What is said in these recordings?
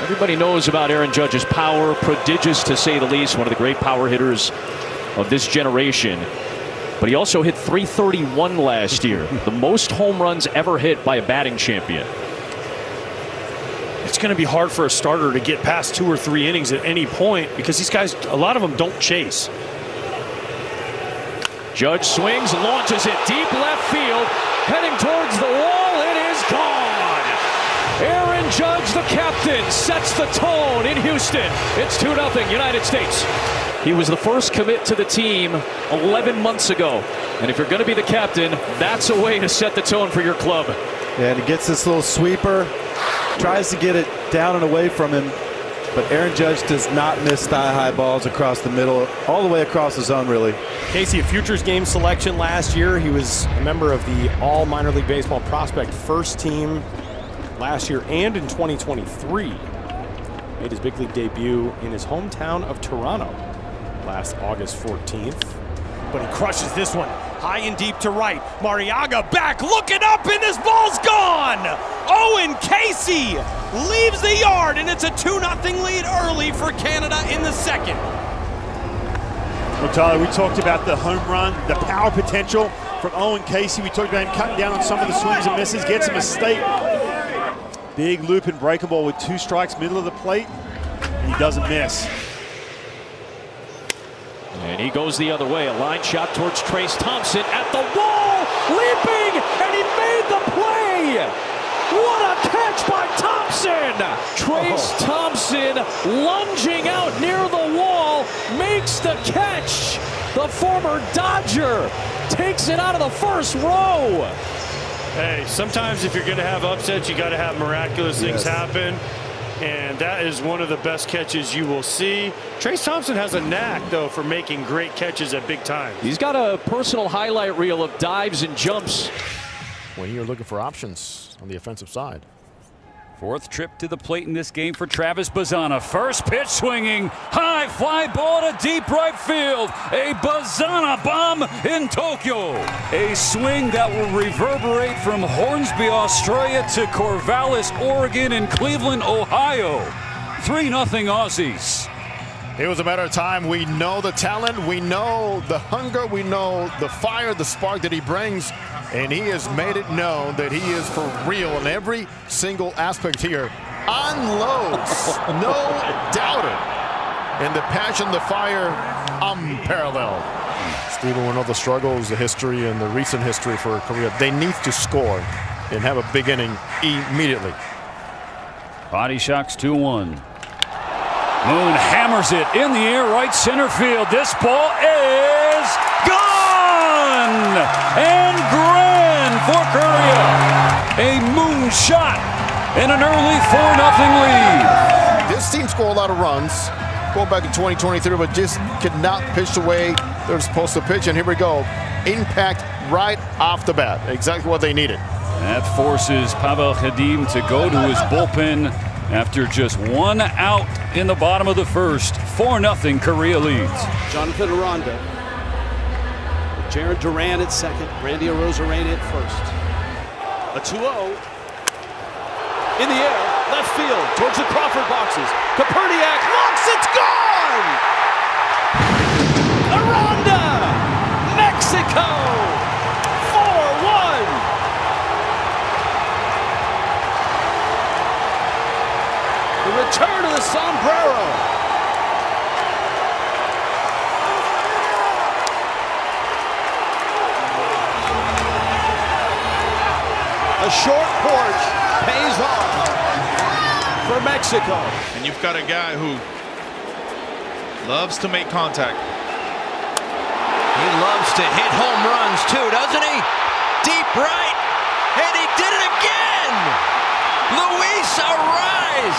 Everybody knows about Aaron Judge's power, prodigious to say the least, one of the great power hitters of this generation. But he also hit .331 last year, the most home runs ever hit by a batting champion. It's going to be hard for a starter to get past 2 or 3 innings at any point because these guys, a lot of them don't chase. Judge swings, launches it deep left field, heading towards the wall. It is gone. Aaron Judge, the captain, sets the tone in Houston. It's 2-0 United States. He was the first commit to the team 11 months ago. And if you're going to be the captain, that's a way to set the tone for your club. Yeah, and he gets this little sweeper, tries to get it down and away from him. But Aaron Judge does not miss thigh-high balls across the middle, all the way across the zone, really. Casey, a Futures Game selection last year. He was a member of the All Minor League Baseball Prospect First Team last year and in 2023. Made his big league debut in his hometown of Toronto last August 14th. But he crushes this one high and deep to right. Mariaga back, looking up, and this ball's gone! Owen Casey leaves the yard, and it's a 2-0 lead early for Canada in the second. Well, Tyler, we talked about the home run, the power potential from Owen Casey. We talked about him cutting down on some of the swings and misses, gets a mistake. Big loop and breaking ball with 2 strikes, middle of the plate, and he doesn't miss. And he goes the other way. A line shot towards Trace Thompson at the wall, leaping, and he made the play. What a catch by Thompson! Trace Thompson lunging out near the wall, makes the catch. The former Dodger takes it out of the first row. Hey, sometimes if you're going to have upsets, you got to have miraculous things happen. And that is one of the best catches you will see. Trace Thompson has a knack, though, for making great catches at big times. He's got a personal highlight reel of dives and jumps. When you're looking for options on the offensive side. 4th trip to the plate in this game for Travis Bazzana. First pitch swinging, high fly ball to deep right field. A Bazzana bomb in Tokyo. A swing that will reverberate from Hornsby, Australia to Corvallis, Oregon and Cleveland, Ohio. 3-0 Aussies. It was a matter of time. We know the talent, we know the hunger, we know the fire, the spark that he brings, and he has made it known that he is for real in every single aspect here. Unloads, no doubter. And the passion, the fire, unparalleled. Stephen, we know the struggles, the history, and the recent history for Korea. They need to score and have a big inning immediately. Body shocks 2-1. Moon hammers it in the air, right center field. This ball is gone! And grand for Korea. A Moon shot and an early 4-0 lead. This team scored a lot of runs going back in 2023, but just could not pitch the way they're supposed to pitch. And here we go. Impact right off the bat. Exactly what they needed. That forces Pavel Khadim to go to his bullpen after just 1 out in the bottom of the first. 4-0 Korea leads. Jonathan Aranda. Jared Duran at second. Randy Arozarena at first. A 2-0. In the air, left field, towards the Crawford boxes. Koperniak looks, it's gone! Aranda! Mexico! 4-1! The return of the sombrero. A short porch pays off for Mexico. And you've got a guy who loves to make contact. He loves to hit home runs too, doesn't he? Deep right, and he did it again! Luis Arraez!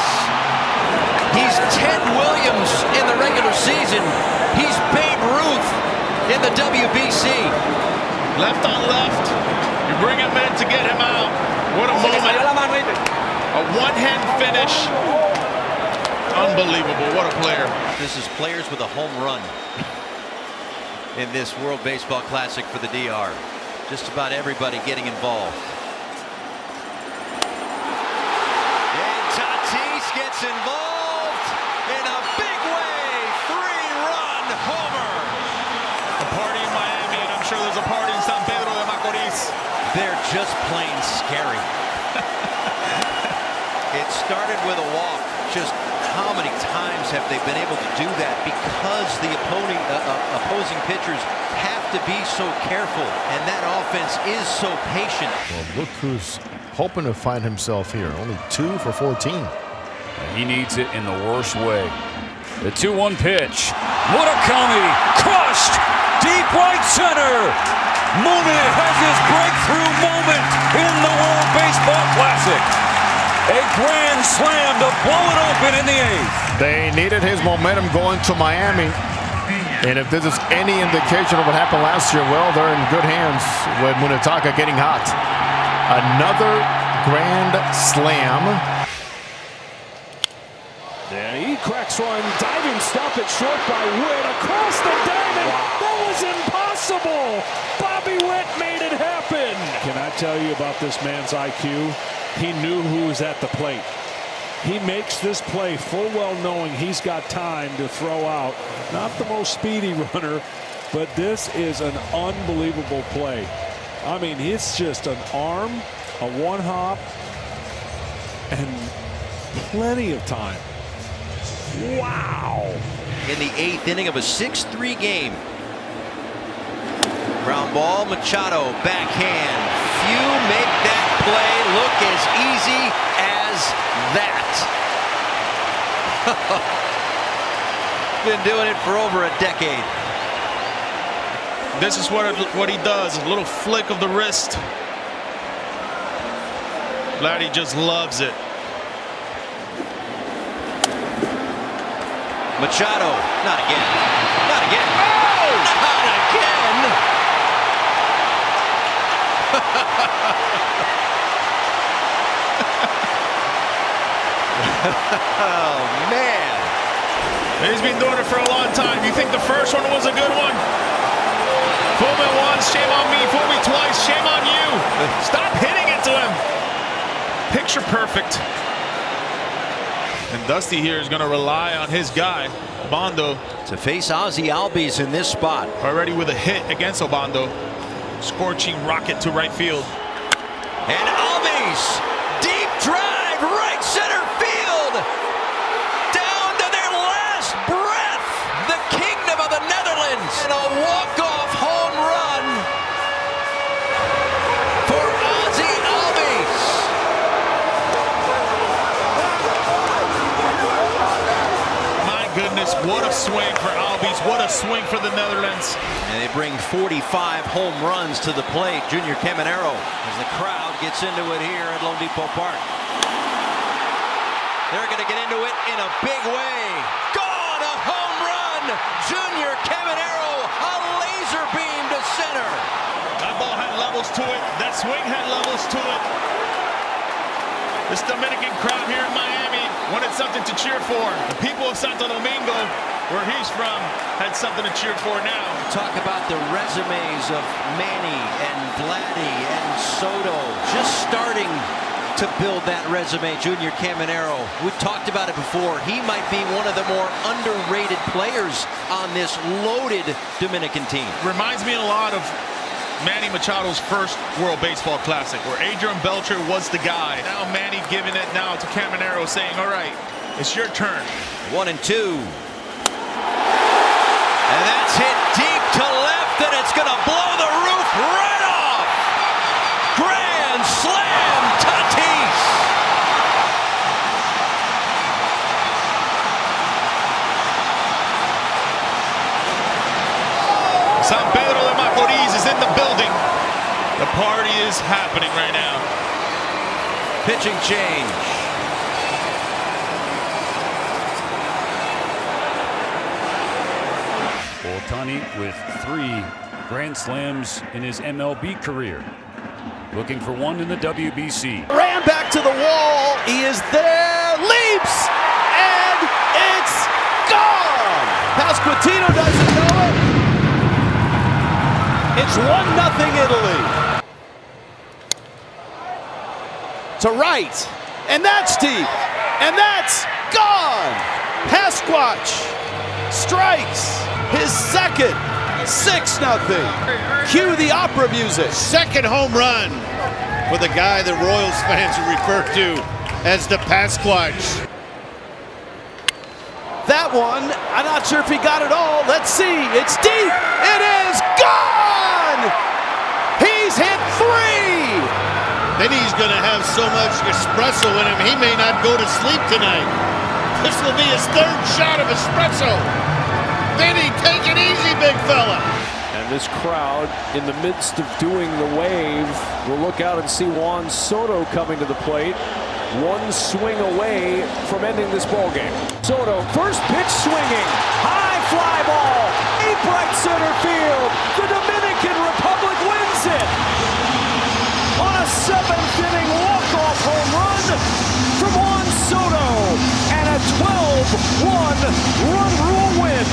He's Ted Williams in the regular season. He's Babe Ruth in the WBC. Left on left. You bring him in to get him out. What a moment. A one-hand finish. Unbelievable. What a player. This is players with a home run in this World Baseball Classic for the DR. Just about everybody getting involved. And Tatis gets gets involved in a big way. 3-run homer. A party in Miami, and I'm sure there's a party in San Pedro de Macorís. They're just plain scary. It started with a walk. Just how many times have they been able to do that? Because the opposing pitchers have to be so careful, and that offense is so patient. Well, look who's hoping to find himself here. Only 2 for 14. He needs it in the worst way. The 2-1 pitch. Murakami crushed deep right center. Mooney has his breakthrough moment in the World Baseball Classic. A grand slam to blow it open in the 8th. They needed his momentum going to Miami. And if this is any indication of what happened last year, well, they're in good hands with Munetaka getting hot. Another grand slam. And he cracks one. Diving stop at short by Witt. Across the diamond. Wow. That was impossible. Bobby Witt made it happen. Can I tell you about this man's IQ? He knew who was at the plate. He makes this play full well knowing he's got time to throw out. Not the most speedy runner, but this is an unbelievable play. I mean, it's just an arm, a one-hop, and plenty of time. Wow. In the 8th inning of a 6-3 game. Ground ball, Machado, backhand. Few make that play look as easy as that. Been doing it for over a decade. This is what he does. A little flick of the wrist. Vladdy just loves it. Machado, not again. Not again. Oh! Not again. Oh, man. He's been doing it for a long time. You think the first one was a good one? Fool me once, shame on me. Fool me twice, shame on you. Stop hitting it to him. Picture perfect. And Dusty here is going to rely on his guy, Obando, to face Ozzie Albies in this spot. already with a hit against Obando. Scorching rocket to right field. And Albies, deep drive, right center field. Down to their last breath. The kingdom of the Netherlands. And a walk-off home run for Ozzie Albies. My goodness, what a swing for Albies. What a swing for the Netherlands. And they bring 45 home runs to the plate. Junior Caminero, as the crowd gets into it here at Lone Depot Park. They're going to get into it in a big way. Gone, a home run. Junior Caminero, a laser beam to center. That ball had levels to it. That swing had levels to it. This Dominican crowd here in Miami wanted something to cheer for. The people of Santo Domingo, where he's from, had something to cheer for now. Talk about the resumes of Manny and Vladdy and Soto. Just starting to build that resume, Junior Caminero. We talked about it before. He might be one of the more underrated players on this loaded Dominican team. Reminds me a lot of Manny Machado's first World Baseball Classic, where Adrian Beltre was the guy. Now Manny giving it now to Caminero, saying, all right, it's your turn. 1-2. And that's hit deep to left, and it's going to blow the roof right off. Grand slam, Tatis. San Pedro de Macorís is in the building. The party is happening right now. Pitching change. Ohtani with 3 grand slams in his MLB career. Looking for one in the WBC. Ran back to the wall. He is there. Leaps. And it's gone. Pasquantino doesn't know it. It's 1-0 Italy. To right. And that's deep. And that's gone. Pasquatch strikes his second. 6-0. Cue the opera music. Second home run for the guy that Royals fans refer to as the Pasquatch. That one, I'm not sure if he got it all. Let's see. It's deep. It is gone. He's hit 3. Then he's going to have so much espresso in him, he may not go to sleep tonight. This will be his third shot of espresso. Then he take it easy, big fella. And this crowd, in the midst of doing the wave, will look out and see Juan Soto coming to the plate. One swing away from ending this ball game. Soto, first pitch swinging, high fly ball, deep right center field. The Dominican Republic wins it on a 7th-inning walk-off home run from Juan Soto and a 12-1 run rule win.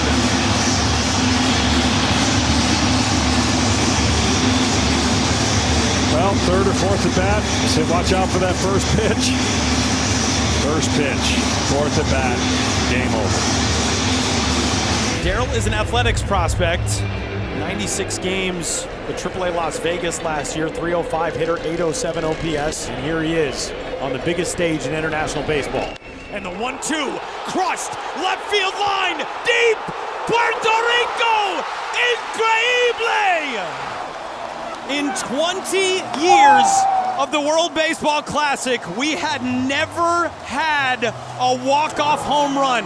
Well, third or fourth at bat, so watch out for that first pitch. First pitch, fourth at bat, game over. Darryl is an athletics prospect. 96 games with AAA Las Vegas last year, 305 hitter, 807 OPS, and here he is on the biggest stage in international baseball. And the 1-2, crushed, left field line, deep, Puerto Rico, increíble! In 20 years of the World Baseball Classic, we had never had a walk-off home run.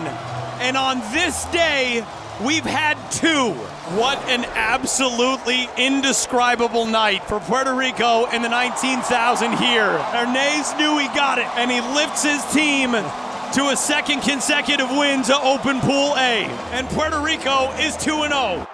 And on this day, we've had 2. What an absolutely indescribable night for Puerto Rico in the 19,000 here. Hernandez knew he got it, and he lifts his team to a second consecutive win to open Pool A. And Puerto Rico is 2-0.